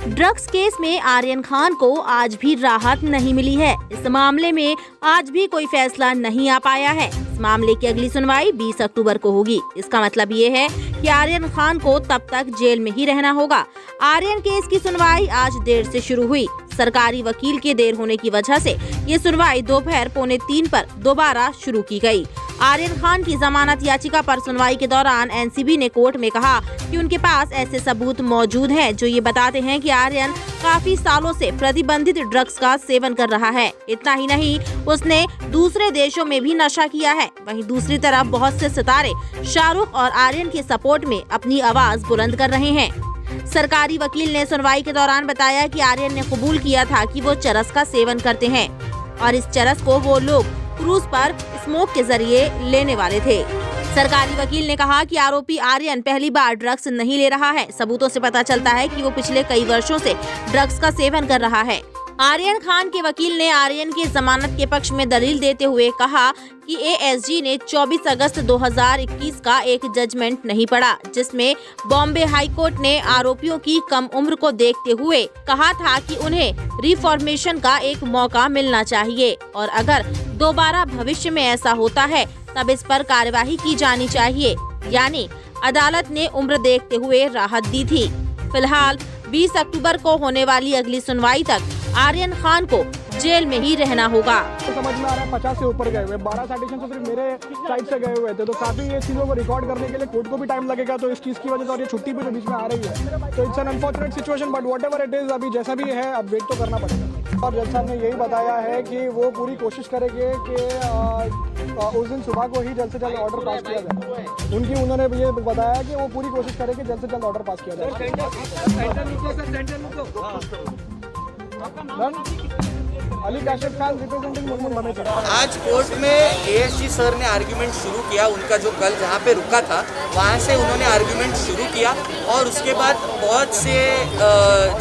Drugs case में आर्यन खान को आज भी राहत नहीं मिली है। इस मामले में आज भी कोई फैसला नहीं आ पाया है। इस मामले की अगली सुनवाई 20 अक्टूबर को होगी। इसका मतलब ये है कि आर्यन खान को तब तक जेल में ही रहना होगा। आर्यन केस की सुनवाई आज देर से शुरू हुई। सरकारी वकील के देर होने की वजह से ये सुनवाई दोपहर 2:45 पर दोबारा शुरू की गई। आर्यन खान की जमानत याचिका पर सुनवाई के दौरान एनसीबी ने कोर्ट में कहा कि उनके पास ऐसे सबूत मौजूद हैं जो ये बताते हैं कि आर्यन काफी सालों से प्रतिबंधित ड्रग्स का सेवन कर रहा है। इतना ही नहीं, उसने दूसरे देशों में भी नशा किया है। वहीं दूसरी तरफ बहुत से सितारे शाहरुख और आर्यन के सपोर्ट में अपनी आवाज बुलंद कर रहे हैं। सरकारी वकील ने सुनवाई के दौरान बताया कि आर्यन ने कबूल किया था कि वो चरस का सेवन करते हैं और इस चरस को वो लोग क्रूज पर स्मोक के जरिए लेने वाले थे। सरकारी वकील ने कहा कि आरोपी आर्यन पहली बार ड्रग्स नहीं ले रहा है। सबूतों से पता चलता है कि वो पिछले कई वर्षों से ड्रग्स का सेवन कर रहा है। आर्यन खान के वकील ने आर्यन की जमानत के पक्ष में दलील देते हुए कहा कि एएसजी ने 24 अगस्त 2021 का एक जजमेंट नहीं पढ़ा, जिसमें बॉम्बे हाई कोर्ट ने आरोपियों की कम उम्र को देखते हुए कहा था कि उन्हें रिफॉर्मेशन का एक मौका मिलना चाहिए और अगर दोबारा भविष्य में ऐसा होता है तब इस पर कार्यवाही की जानी चाहिए। यानी अदालत ने उम्र देखते हुए राहत दी थी। फिलहाल 20 अक्टूबर को होने वाली अगली सुनवाई तक आर्यन खान को जेल में ही रहना होगा। तो समझ में आ रहा है 50 से ऊपर गए हुए, 12 साइटेशन तो सिर्फ मेरे साइड से गए हुए थे, तो काफी ये चीजों को रिकॉर्ड करने के लिए कोर्ट को भी टाइम लगेगा। तो इस चीज की वजह से और ये छुट्टी भी तो बीच में आ रही है, तो it's an unfortunate situation, but what ever it is, अभी जैसा भी है अब वेट तो करना पड़ेगा। और जज साहब ने यही बताया है कि वो पूरी कोशिश करेंगे कि उस दिन सुबह को ही जल्द से जल्द ऑर्डर पास किया जाए। उन्होंने ये बताया कि वो पूरी कोशिश करेंगे जल्द से जल्द ऑर्डर पास किया जाए। अली काशिफ खान रिप्रेजेंटिंग मुनमुन ममेचा। आज कोर्ट में एएसजी सर ने आर्ग्यूमेंट शुरू किया। उनका जो कल जहाँ पे रुका था वहाँ से उन्होंने आर्ग्यूमेंट शुरू किया और उसके बाद बहुत से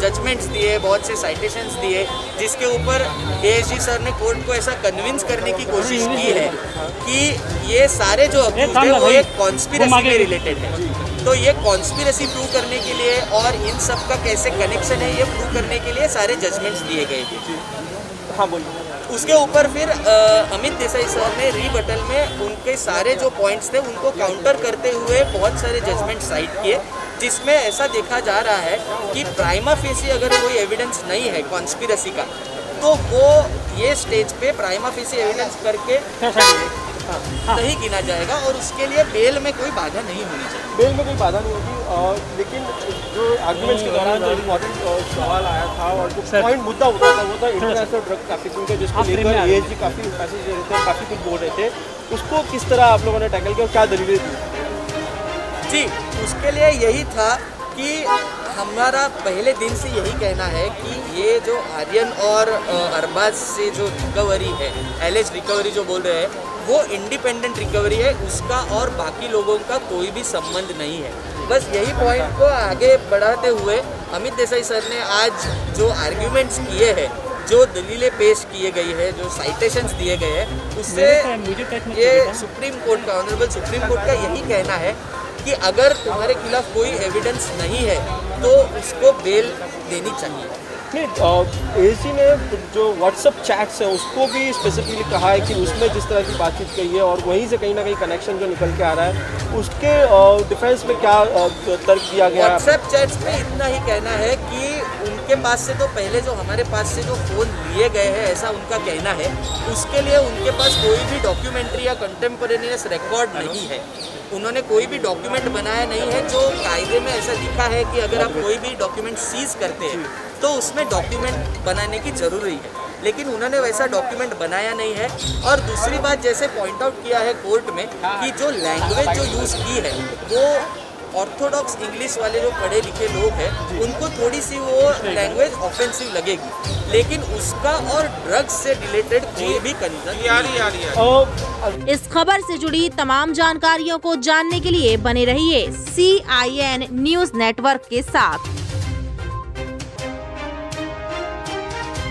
जजमेंट्स दिए, बहुत से साइटेशंस दिए, जिसके ऊपर एएसजी सर ने कोर्ट को ऐसा कन्विंस करने की कोशिश की है कि ये सारे जो अब्यूज है वो एक कॉन्स्पिरेसी में रिलेटेड है। तो ये कॉन्स्पिरेसी प्रूव करने के लिए और इन सब का कैसे कनेक्शन है ये प्रूव करने के लिए सारे जजमेंट्स दिए गए थे। हाँ बोलिए। उसके ऊपर फिर अमित देसाई सर ने रीबटल में उनके सारे जो पॉइंट्स थे उनको काउंटर करते हुए बहुत सारे जजमेंट साइट किए, जिसमें ऐसा देखा जा रहा है कि प्राइमा फेसी अगर कोई एविडेंस नहीं है कॉन्स्पिरेसी का, तो वो ये स्टेज पे प्राइमा फेसी एविडेंस करके नहीं गिना जाएगा और उसके लिए बेल में कोई बाधा नहीं होनी चाहिए। बेल में कोई बाधा नहीं होगी, लेकिन जो आर्गुमेंट्स के दौरान जो इम्पोर्टेंट सवाल आया था और जो पॉइंट मुद्दा होता था वो था इंटरनेशनल ड्रग ट्रैफिकिंग का, जिसको लेकर एएसजी काफ़ी पैसेज दे रहे थे, काफ़ी कुछ बोल रहे थे। उसको किस तरह आप लोगों ने टैकल किया और क्या दलीलें दी? जी, उसके लिए यही था कि हमारा पहले दिन से यही कहना है कि ये जो आर्यन और अरबाज से जो रिकवरी है, एलेज रिकवरी जो बोल रहे हैं, वो इंडिपेंडेंट रिकवरी है, उसका और बाकी लोगों का कोई भी संबंध नहीं है। बस यही पॉइंट को आगे बढ़ाते हुए अमित देसाई सर ने आज जो आर्ग्यूमेंट्स किए हैं, जो दलीलें पेश किए गई है, जो साइटेशंस दिए गए हैं, उससे ये सुप्रीम कोर्ट का, ऑनरेबल सुप्रीम कोर्ट का यही कहना है कि अगर तुम्हारे खिलाफ कोई एविडेंस नहीं है तो उसको बेल देनी चाहिए। एएसजी ने जो व्हाट्सएप चैट्स है उसको भी स्पेसिफिकली कहा है कि उसमें जिस तरह की बातचीत कही है और वहीं से कहीं ना कहीं कनेक्शन जो निकल के आ रहा है, उसके डिफेंस में क्या तर्क दिया गया है? व्हाट्सएप चैट्स में इतना ही कहना है कि उनके पास से तो पहले जो हमारे पास से जो फ़ोन लिए गए हैं, ऐसा उनका कहना है, उसके लिए उनके पास कोई भी डॉक्यूमेंट्री या कंटेम्पोरेनियस रिकॉर्ड नहीं है। उन्होंने कोई भी डॉक्यूमेंट बनाया नहीं है। जो कायदे में ऐसा लिखा है कि अगर आप कोई भी डॉक्यूमेंट सीज करते हैं तो उसमें डॉक्यूमेंट बनाने की ज़रूरी है, लेकिन उन्होंने वैसा डॉक्यूमेंट बनाया नहीं है। और दूसरी बात, जैसे पॉइंट आउट किया है कोर्ट में कि जो लैंग्वेज जो यूज़ की है वो ऑर्थोडॉक्स इंग्लिश वाले जो पढ़े लिखे लोग हैं उनको थोड़ी सी वो लैंग्वेज ऑफेंसिव लगेगी, लेकिन उसका और ड्रग्स से रिलेटेड कोई भी कंसर्न। इस खबर से जुड़ी तमाम जानकारियों को जानने के लिए बने रहिए CIN न्यूज़ नेटवर्क के साथ।